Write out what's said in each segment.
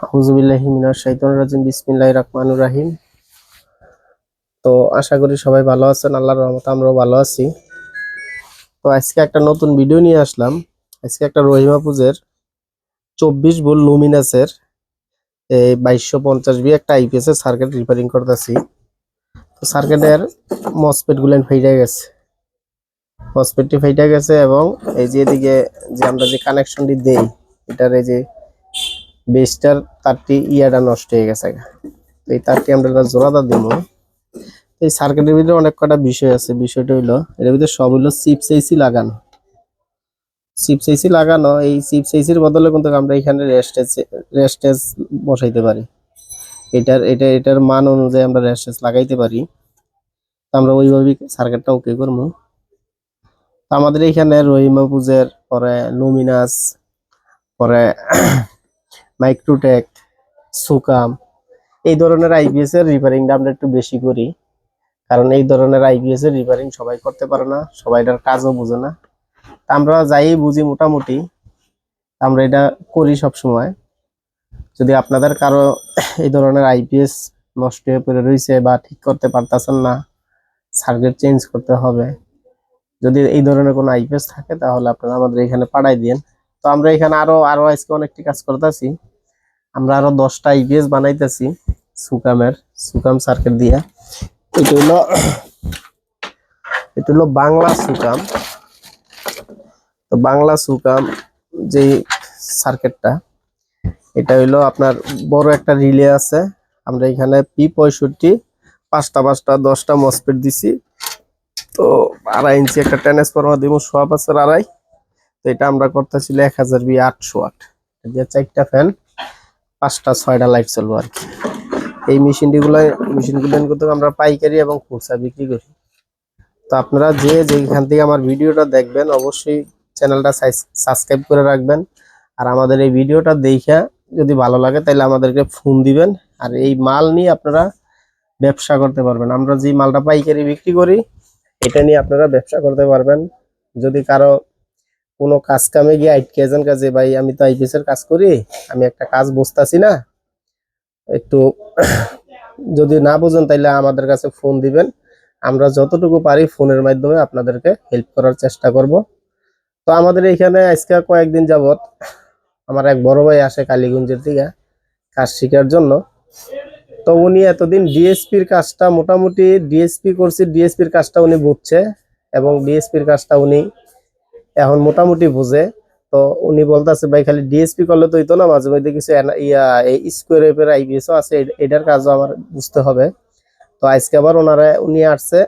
আউযুবিল্লাহি মিনাশ শাইতানির রাজিম বিসমিল্লাহির রহমানির রহিম। তো আশা করি সবাই ভালো আছেন, আল্লাহর রহমতে আমরাও ভালো আছি। তো আজকে একটা নতুন ভিডিও নিয়ে আসলাম। আজকে একটা রহিমা পুজের 24 ভোল্ট লুমিনাসের এই 2250 বি একটা আইপিএস এর সার্কিট রিপেয়ারিং করতেছি। তো সার্কিটের মসফেট গুলো ফেটে গেছে, মসফেটটি ফেটে গেছে এবং এই যে এদিকে যে আমরা যে কানেকশনটি দেই এটার এই যে বেসটার তারটি ইয়াটা নষ্ট হয়ে গেছে। তো এই তারটি আমরা জোড়াটা দিব। এই সার্কিটের ভিতরে অনেক কটা বিষয় আছে। বিষয়টা হইলো এর ভিতরে সব হইলো চিপস এসি লাগানো। চিপস এসি লাগানো, এই চিপস এসির বদলে কিন্তু আমরা এখানে রেস্টেজ বসাইতে পারি। এটার মান অনুযায়ী আমরা রেস্টেজ লাগাইতে পারি। আমরা ওইভাবে সার্কিটটা ওকে করবো। তো আমাদের এখানে রহিমা পুজের পরে লুমিনাস, পরে মাইক্রোটেক, সুকাম এই ধরনের আইপিএস এর রিপেয়ারিংটা আমরা একটু বেশি করি। কারণ এই ধরনের আইপিএস এর রিপেয়ারিং সবাই করতে পারে না, সবাই এটার কাজও বুঝে না। আমরা যাই বুঝি মোটামুটি আমরা এটা করি সব সময়। যদি আপনাদের কারো এই ধরনের আইপিএস নষ্ট হয়ে পড়ে রয়েছে বা ঠিক করতে পারতেছেন না, সার্কিট চেঞ্জ করতে হবে, যদি এই ধরনের কোনো আইপিএস থাকে তাহলে আপনারা আমাদের এখানে পাঠাই দিন। তো আমরা এখানে আরো আজকে অনেকটি কাজ করতেছি। আমরা আরো 10টা আইপিএস বানাইতেছি সুকাম সার্কিট দিয়ে। এটা হলো বাংলা সুকাম। তো বাংলা সুকাম যে সার্কিটটা, এটা হইলো আপনার বড় একটা রিলে আছে। আমরা এখানে P65 পাঁচটা 10টা মসফেট দিছি। তো 2.5 ইঞ্চি একটা ট্রান্সফরমার দিব, সোয়া 5.5। তো এটা আমরা করতেছিল 1000 বি 800 ওয়াট দিয়ে 4টা ফ্যান 5টা 6টা লাইট চলবো আর কি। এই মেশিনগুলো কিন্তু আমরা পাইকারি এবং খুচরা বিক্রি করি। তো আপনারা যেখান থেকে আমার ভিডিওটা দেখবেন অবশ্যই চ্যানেলটা সাবস্ক্রাইব করে রাখবেন। আর আমাদের এই ভিডিওটা দেখে যদি ভালো লাগে তাহলে আমাদেরকে ফোন দিবেন। আর এই মাল নিয়ে আপনারা ব্যবসা করতে পারবেন। আমরা যে মালটা পাইকারি বিক্রি করি এটা নিয়ে আপনারা ব্যবসা করতে পারবেন। যদি কারো কোনো কাজ কামে গিয়ে আটকে যান, কাজে ভাই আমি তো আইপিএস এর কাজ করি, আমি একটা কাজ বুঝতেছি না, একটু যদি না বুঝেন তাহলে আমাদের কাছে ফোন দিবেন। আমরা যতটুকু পারি ফোনের মাধ্যমে আপনাদেরকে হেল্প করার চেষ্টা করব। তো আমাদের এখানে আজকে কয়েকদিন যাবত আমার এক বড় ভাই আসে কালীগঞ্জের থেকে কাজ শেখার জন্য। তো উনি এতদিন ডিএসপির কাজটা মোটামুটি ডিএসপির কাজটা উনি বুঝছে এবং ডিএসপির কাজটা উনি এখন মোটামুটি বুঝে। তো উনি বলতেছে ভাই খালি ডিএসপি করলে তো হইতো না, মাঝে মধ্যে কিছু এই স্কোয়ার ওয়েভের আইপিএসও আছে, এটার কাজও আমার বুঝতে হবে। তো আজকে আবার উনি আসছে।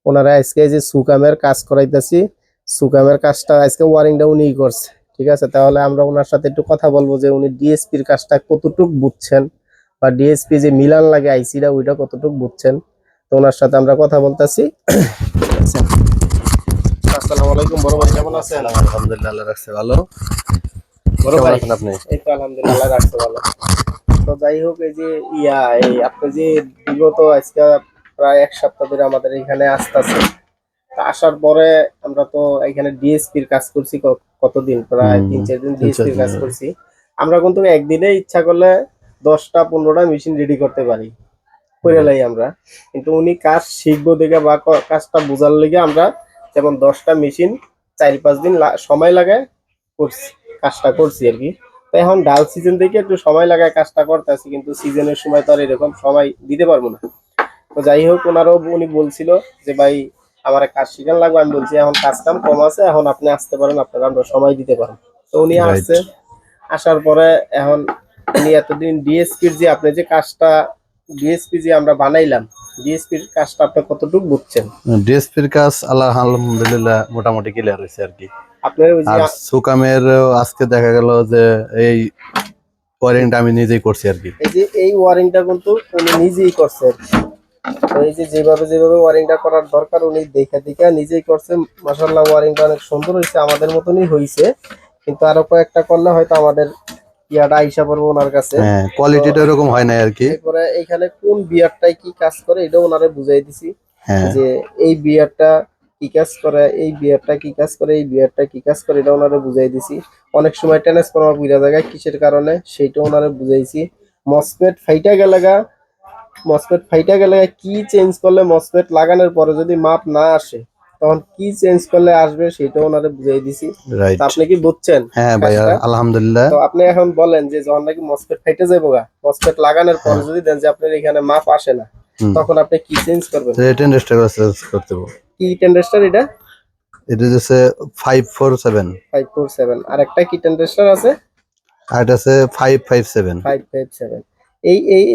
ওনারা আজকে যে সুকামের কাজ করাইতেছি, সুকামের কাজটা আজকে ওয়ারিংটা উনিই করছে। ঠিক আছে, তাহলে আমরা ওনার সাথে একটু কথা বলবো যে উনি ডিএসপির কাজটা কতটুক বুঝছেন বা ডিএসপি যে মিলান লাগে আইসিটা ওইটা কতটুক বুঝছেন। তো ওনার সাথে আমরা কথা বলতেছি। আসসালামু আলাইকুম বড় ভাই, কেমন আছেন? আলহামদুলিল্লাহ, আল্লাহ রাখছে ভালো। বড় কেমন ভাই আছেন আপনি? এই তো আলহামদুলিল্লাহ রাখছে ভালো। তো যাই হোক, এই যে এই আপনি যে বিগত আজকে প্রায় 1 সপ্তাহ ধরে আমাদের এখানে আসতেছে, আসার পরে আমরা তো এখানে ডিএসপির কাজ করছি কতদিন, প্রায় 3-4 দিন তিন চার ডিএসপির দিন কাজ করছি। আমরা কিন্তু একদিনে ইচ্ছা করলে 10টা 15টা মেশিন রেডি করতে পারি, করে লাই আমরা। কিন্তু উনি কাজ শিখবো দেখে বা কাজটা বোঝার লেগে আমরা যেমন 10টা মেশিন 4-5 দিন সময় লাগায় করছি, কাজটা করছি আর কি। তো এখন ডাল সিজন থেকে একটু সময় লাগায় কাজটা করতেছি, কিন্তু সিজনের সময় তো আর এরকম সময় দিতে পারবো না। তো যাই হোক, উনি বলছিল যে ভাই আমার কাজ শিখান লাগবে। আমি বলছি এখন কাজ কাম কম আছে, এখন আপনি আসতে পারেন, আপনারা আমরা সময় দিতে পারেন। তো উনি রাইট। আসছে, আসার পরে এখন উনি এতদিন ডিএসপির যে আপনি যে কাজটা ডিএসপি যে আমরা বানাইলাম, ডিএসপির কাজটা আপনি কতটুকু বুঝছেন? ডিএসপির কাজ আলহামদুলিল্লাহ মোটামুটি ক্লিয়ার হয়েছে আর কি। আপনার ওই যে আর সুকামের আজকে দেখা গেল যে এই ওয়ারিংটা আমি নিজেই করছি আর কি। এই ওয়ারিংটা কিন্তু উনি নিজেই করছে আর কি। তো এই যে যেভাবে ওয়ারিংটা করার দরকার উনি দেখে নিজেই করছে। মাশাআল্লাহ, ওয়ারিংটা অনেক সুন্দর হয়েছে, আমাদের মতনই হয়েছে। কিন্তু আরো কয়েকটা করলে হয়তো আমাদের ইয়াটা আইসা পড়বো ওনার কাছে। হ্যাঁ, কোয়ালিটিটা এরকম হয় না আর কি। এরপরে এখানে কোন বিয়ারটাই কি কাজ করে এটা ওনারে বুঝাই দিছি হ্যাঁ, যে এই বিয়ারটা কি কাজ করে, এই বিয়ারটা কি কাজ করে, এই বিয়ারটা কি কাজ করে, এটা ওনারে বুঝাই দিছি। অনেক সময় ট্রান্সফরমার পুড়া জায়গায় কিসের কারণে সেইটা ওনারে বুঝাইছি। মসফেট ফাইটা গেলে কি চেঞ্জ করলে, মসফেট লাগানোর পরে যদি মাপ না আসে তখন কি চেঞ্জ করলে আসবে সেটা ওনারে বুঝাই দিছি। রাইট। তো আপনি কি বুঝছেন হ্যাঁ ভাইয়া, কাজটা? আলহামদুলিল্লাহ। তো আপনি এখন বলেন যে যখন নাকি মসফেট ফাইটে যাবো গা, মসফেট লাগানোর পরে যদি দেন যে আপনার এখানে মাপ আসে না, হুম। তখন আপনি কি চেঞ্জ করবেন? টেন্ডারটা করতে হবে। কি টেন্ডারস্টার এটা? এটা হচ্ছে 547, 547। আর একটা কি টেন্ডারস্টার আছে? আর এটা আছে 557। 557।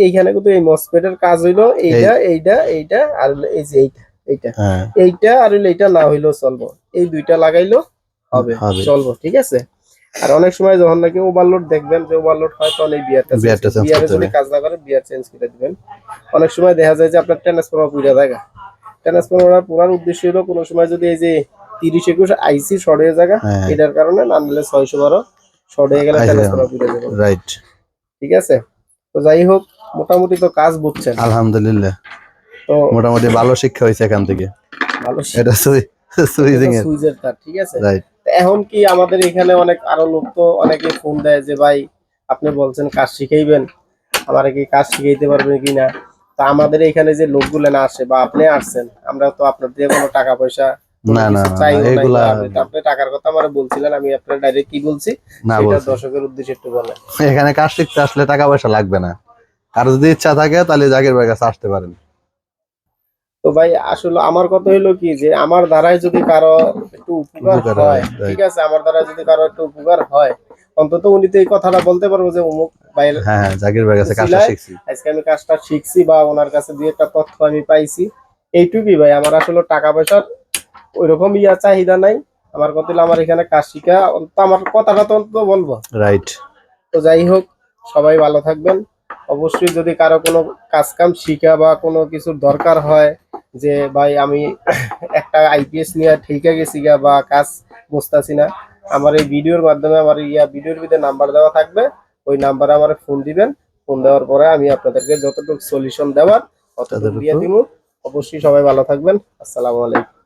এইখানে কিন্তু এই মসফেটের কাজ হইলো এইটা আর হইলো এই যে এইটা হ্যাঁ এইটা আর হইলো এইটা না হইলেও চলবো, এই দুইটা লাগাইলো হবে, চলবো, ঠিক আছে। আর অনেক সময় যখন নাকি ওভারলোড দেখবেন যে ওভারলোড হয়, তখন এই বিয়ারটা চেঞ্জ বিয়ারে করতে যদি হবে। কাজ না করে বিয়ার চেঞ্জ করে দিবেন। অনেক সময় দেখা যায় যে আপনার ট্রান্সফরমার পুড়ে যায়। ট্রান্সফরমার পুরার উদ্দেশ্য হলো কোনো সময় যদি এই যে 30-21 আইসি শর্ট হয়ে যায়, হ্যাঁ এটার কারণে না নিলে 612 শর্ট হয়ে গেলে ট্রান্সফরমার পুড়ে যাবে, রাইট। ঠিক আছে। তো যাই হোক, মোটামুটি তো কাজ বুঝছেন। আলহামদুলিল্লাহ, তো মোটামুটি ভালো শিক্ষা হয়েছে এখান থেকে। ভালো এটা সুইজিং এর, সুইচের তার, ঠিক আছে। রাইট। তো এখন কি আমাদের এখানে অনেক আরো লোক তো অনেকে ফোন দেয় যে ভাই আপনি বলছেন কাজ শিখাইবেন, আমারে কি কাজ শিখাইতে পারবেন কিনা। তা আমাদের এখানে যে লোকগুলো না আসে বা আপনি আসছেন, আমরা তো আপনার দিয়ে কোনো টাকা পয়সা কোনো না না কিছু না, চাইও নাই, এগুলা বা আপনি টাকার কথা আমারে বলছিলেন, আমি আপনার ডাইরেক্ট কি বলছি না সেটা বলছি। দর্শকের উদ্দেশ্যে একটু বলেন। এখানে কাজ শিখতে আসলে টাকা পয়সা লাগবে না, আর যদি ইচ্ছা থাকে তাহলে জাকির ভাইয়ের কাছে আসতে পারেন। তো ভাই আসলে আমার কথা হইলো কি, যে আমার দ্বারাই যদি কারো একটু উপকার উপকার হয়, হয়, ঠিক right. আছে, আমার দ্বারা যদি কারো একটু উপকার হয়, অন্তত উনি তো এই কথাটা বলতে পারবো যে অমুক ভাইয়ের হ্যাঁ হ্যাঁ, জাকির ভাইয়ের কাছে কাজটা উসিলায় শিখছি। আজকে আমি কাজটা শিখছি, বা ওনার কাছে দুই একটা তথ্য আমি পাইছি। এইটুকুই ভাই, আমার আসলে টাকা পয়সার ওইরকম চাহিদা নাই। আমার কথা হলো আমার এখানে কাজ শিখা, অন্তত আমার কথাটা তো অন্তত বলবো। রাইট। তো যাই হোক, সবাই ভালো থাকবেন। অবশ্যই যদি কারো কোনো কাজ কাম শিখা বা কোনো কিছুর দরকার হয়, যে ভাই আমি একটা আইপিএস নিয়ে ঠিকা গেছি গা বা কাজ বুঝতাছি না, আমার এই ভিডিওর মাধ্যমে আমার ভিডিওর ভিতরে নাম্বার দেওয়া থাকবে, ওই নাম্বারে আমার ফোন দিবেন। ফোন দেওয়ার পরে আমি আপনাদেরকে যতটুকু সলিউশন দেওয়ার ততটুকু দিয়ে দিব। অবশ্যই সবাই ভালো থাকবেন। আসসালামু আলাইকুম।